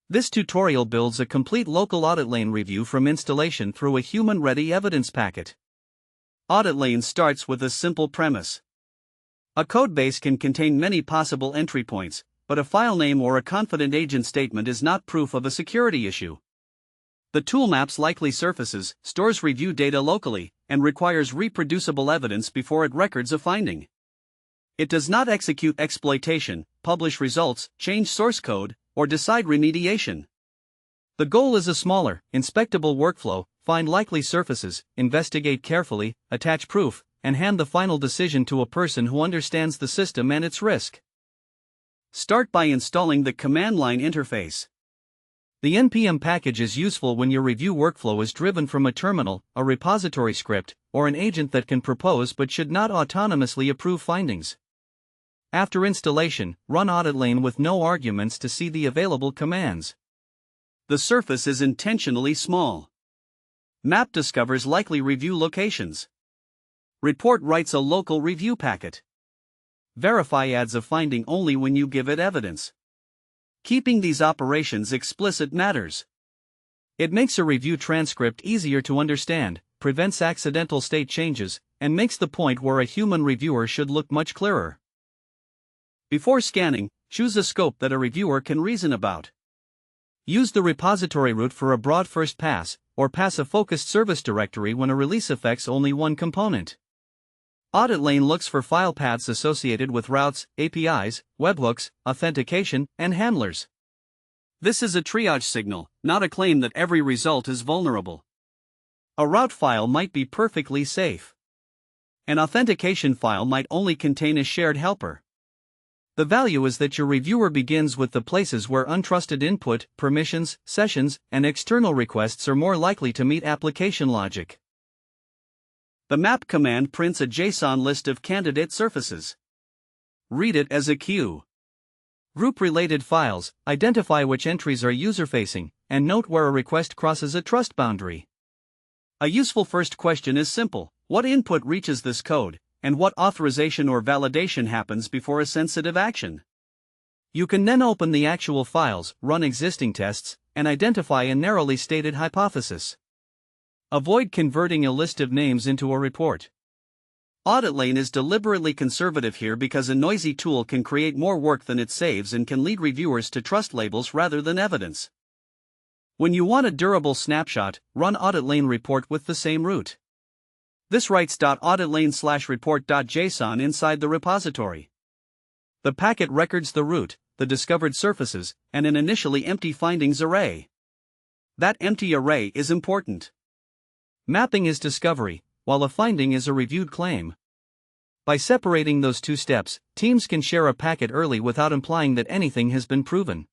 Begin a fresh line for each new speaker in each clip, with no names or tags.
This tutorial builds a complete local AuditLane review from installation through a human-ready evidence packet. AuditLane starts with a simple premise. A codebase can contain many possible entry points, but a file name or a confident agent statement is not proof of a security issue. The tool maps likely surfaces, stores review data locally, and requires reproducible evidence before it records a finding. It does not execute exploitation, publish results, change source code, or decide remediation. The goal is a smaller, inspectable workflow: find likely surfaces, investigate carefully, attach proof, and hand the final decision to a person who understands the system and its risk. Start by installing the command line interface. The npm package is useful when your review workflow is driven from a terminal, a repository script, or an agent that can propose but should not autonomously approve findings. After installation, run AuditLane with no arguments to see the available commands. The surface is intentionally small. Map discovers likely review locations. Report writes a local review packet. Verify adds a finding only when you give it evidence. Keeping these operations explicit matters. It makes a review transcript easier to understand, prevents accidental state changes, and makes the point where a human reviewer should look much clearer. Before scanning, choose a scope that a reviewer can reason about. Use the repository route for a broad first pass, or pass a focused service directory when a release affects only one component. AuditLane looks for file paths associated with routes, APIs, webhooks, authentication, and handlers. This is a triage signal, not a claim that every result is vulnerable. A route file might be perfectly safe. An authentication file might only contain a shared helper. The value is that your reviewer begins with the places where untrusted input, permissions, sessions, and external requests are more likely to meet application logic. The map command prints a JSON list of candidate surfaces. Read it as a queue. Group related files, identify which entries are user-facing, and note where a request crosses a trust boundary. A useful first question is simple: what input reaches this code, and what authorization or validation happens before a sensitive action? You can then open the actual files, run existing tests, and identify a narrowly stated hypothesis. Avoid converting a list of names into a report. AuditLane is deliberately conservative here because a noisy tool can create more work than it saves and can lead reviewers to trust labels rather than evidence. When you want a durable snapshot, run AuditLane report with the same route. This writes .auditlane/report.json inside the repository. The packet records the route, the discovered surfaces, and an initially empty findings array. That empty array is important. Mapping is discovery, while a finding is a reviewed claim. By separating those two steps, teams can share a packet early without implying that anything has been proven.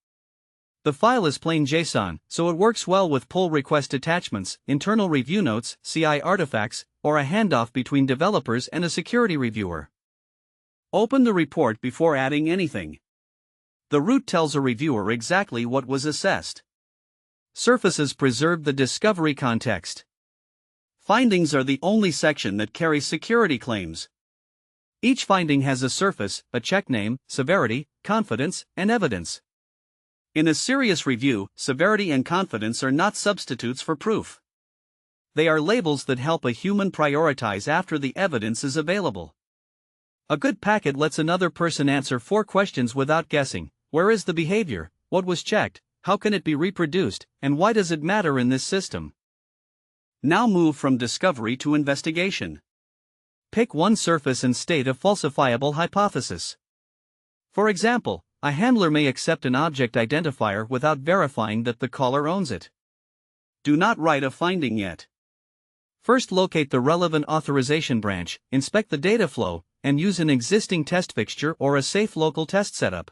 The file is plain JSON, so it works well with pull request attachments, internal review notes, CI artifacts, or a handoff between developers and a security reviewer. Open the report before adding anything. The route tells a reviewer exactly what was assessed. Surfaces preserve the discovery context. Findings are the only section that carries security claims. Each finding has a surface, a check name, severity, confidence, and evidence. In a serious review, severity and confidence are not substitutes for proof. They are labels that help a human prioritize after the evidence is available. A good packet lets another person answer 4 questions without guessing: where is the behavior, what was checked, how can it be reproduced, and why does it matter in this system? Now move from discovery to investigation. Pick one surface and state a falsifiable hypothesis. For example, a handler may accept an object identifier without verifying that the caller owns it. Do not write a finding yet. First, locate the relevant authorization branch, inspect the data flow, and use an existing test fixture or a safe local test setup.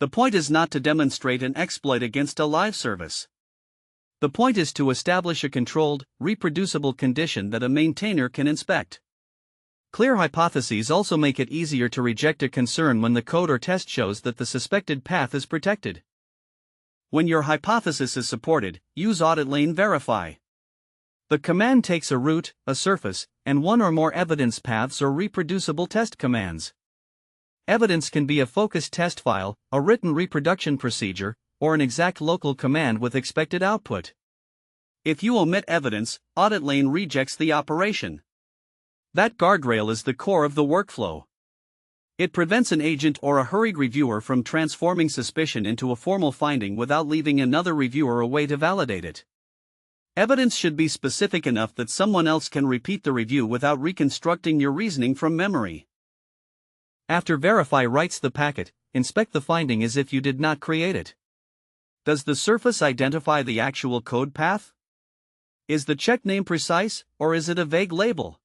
The point is not to demonstrate an exploit against a live service. The point is to establish a controlled, reproducible condition that a maintainer can inspect. Clear hypotheses also make it easier to reject a concern when the code or test shows that the suspected path is protected. When your hypothesis is supported, use AuditLane Verify. The command takes a route, a surface, and one or more evidence paths or reproducible test commands. Evidence can be a focused test file, a written reproduction procedure, or an exact local command with expected output. If you omit evidence, AuditLane rejects the operation. That guardrail is the core of the workflow. It prevents an agent or a hurried reviewer from transforming suspicion into a formal finding without leaving another reviewer a way to validate it. Evidence should be specific enough that someone else can repeat the review without reconstructing your reasoning from memory. After verify writes the packet, inspect the finding as if you did not create it. Does the surface identify the actual code path? Is the check name precise, or is it a vague label?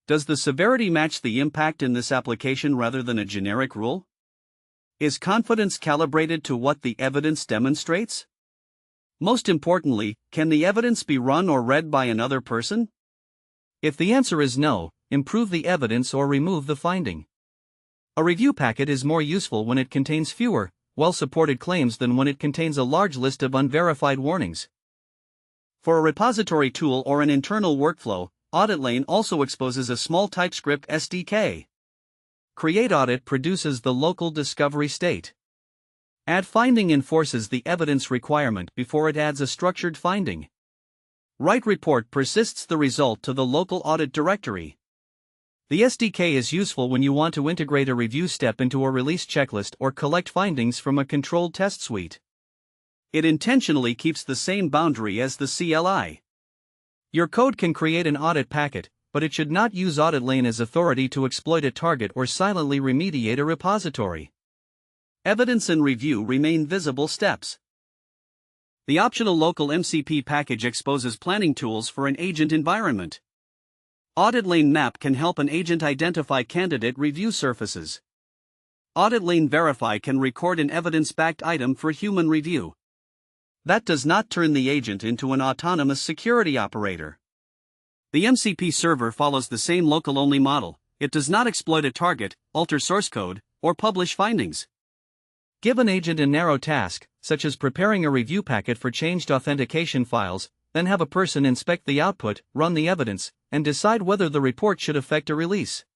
Does the severity match the impact in this application rather than a generic rule? Is confidence calibrated to what the evidence demonstrates? Most importantly, can the evidence be run or read by another person? If the answer is no, improve the evidence or remove the finding. A review packet is more useful when it contains fewer, well-supported claims than when it contains a large list of unverified warnings. For a repository tool or an internal workflow, AuditLane also exposes a small TypeScript SDK. Create Audit produces the local discovery state. Add finding enforces the evidence requirement before it adds a structured finding. Write report persists the result to the local audit directory. The SDK is useful when you want to integrate a review step into a release checklist or collect findings from a controlled test suite. It intentionally keeps the same boundary as the CLI. Your code can create an audit packet, but it should not use AuditLane as authority to exploit a target or silently remediate a repository. Evidence and review remain visible steps. The optional local MCP package exposes planning tools for an agent environment. AuditLane Map can help an agent identify candidate review surfaces. AuditLane Verify can record an evidence-backed item for human review. That does not turn the agent into an autonomous security operator. The MCP server follows the same local-only model. It does not exploit a target, alter source code, or publish findings. Give an agent a narrow task, such as preparing a review packet for changed authentication files, then have a person inspect the output, run the evidence, and decide whether the report should affect a release.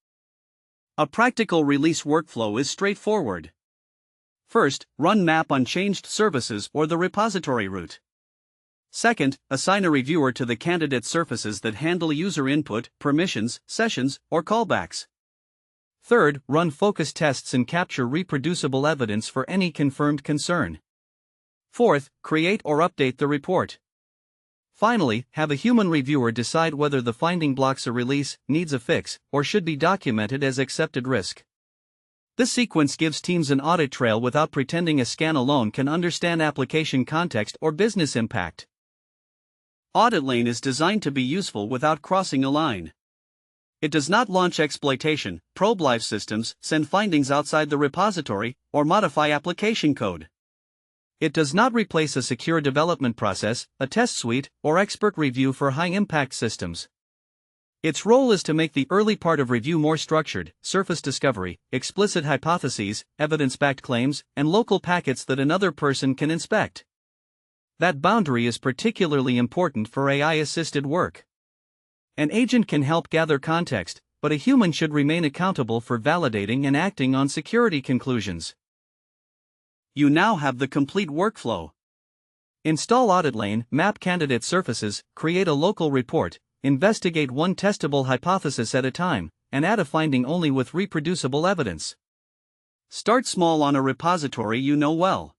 A practical release workflow is straightforward. First, run map on changed services or the repository root. Second, assign a reviewer to the candidate surfaces that handle user input, permissions, sessions, or callbacks. Third, run focus tests and capture reproducible evidence for any confirmed concern. Fourth, create or update the report. Finally, have a human reviewer decide whether the finding blocks a release, needs a fix, or should be documented as accepted risk. This sequence gives teams an audit trail without pretending a scan alone can understand application context or business impact. AuditLane is designed to be useful without crossing a line. It does not launch exploitation, probe live systems, send findings outside the repository, or modify application code. It does not replace a secure development process, a test suite, or expert review for high-impact systems. Its role is to make the early part of review more structured, surface discovery, explicit hypotheses, evidence-backed claims, and local packets that another person can inspect. That boundary is particularly important for AI-assisted work. An agent can help gather context, but a human should remain accountable for validating and acting on security conclusions. You now have the complete workflow. Install AuditLane, map candidate surfaces, create a local report, investigate one testable hypothesis at a time, and add a finding only with reproducible evidence. Start small on a repository you know well.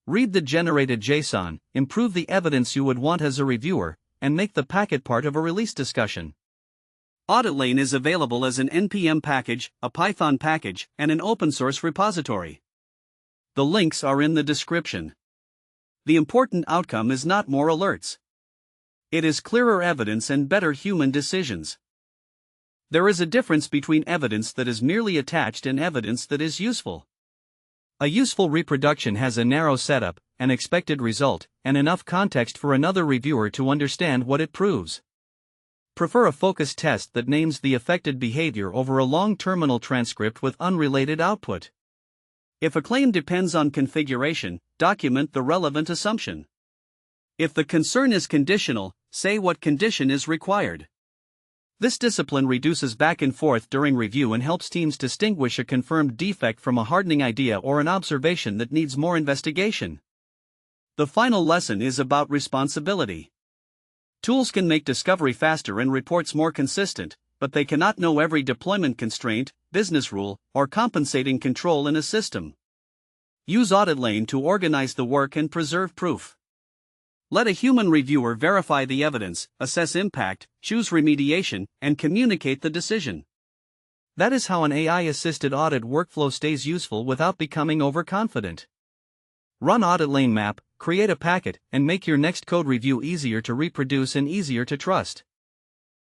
Read the generated JSON, improve the evidence you would want as a reviewer, and make the packet part of a release discussion. AuditLane is available as an NPM package, a Python package, and an open-source repository. The links are in the description. The important outcome is not more alerts. It is clearer evidence and better human decisions. There is a difference between evidence that is merely attached and evidence that is useful. A useful reproduction has a narrow setup, an expected result, and enough context for another reviewer to understand what it proves. Prefer a focus test that names the affected behavior over a long terminal transcript with unrelated output. If a claim depends on configuration, document the relevant assumption. If the concern is conditional, say what condition is required. This discipline reduces back and forth during review and helps teams distinguish a confirmed defect from a hardening idea or an observation that needs more investigation. The final lesson is about responsibility. Tools can make discovery faster and reports more consistent, but they cannot know every deployment constraint, business rule, or compensating control in a system. Use AuditLane to organize the work and preserve proof. Let a human reviewer verify the evidence, assess impact, choose remediation, and communicate the decision. That is how an AI-assisted audit workflow stays useful without becoming overconfident. Run AuditLane map, create a packet, and make your next code review easier to reproduce and easier to trust.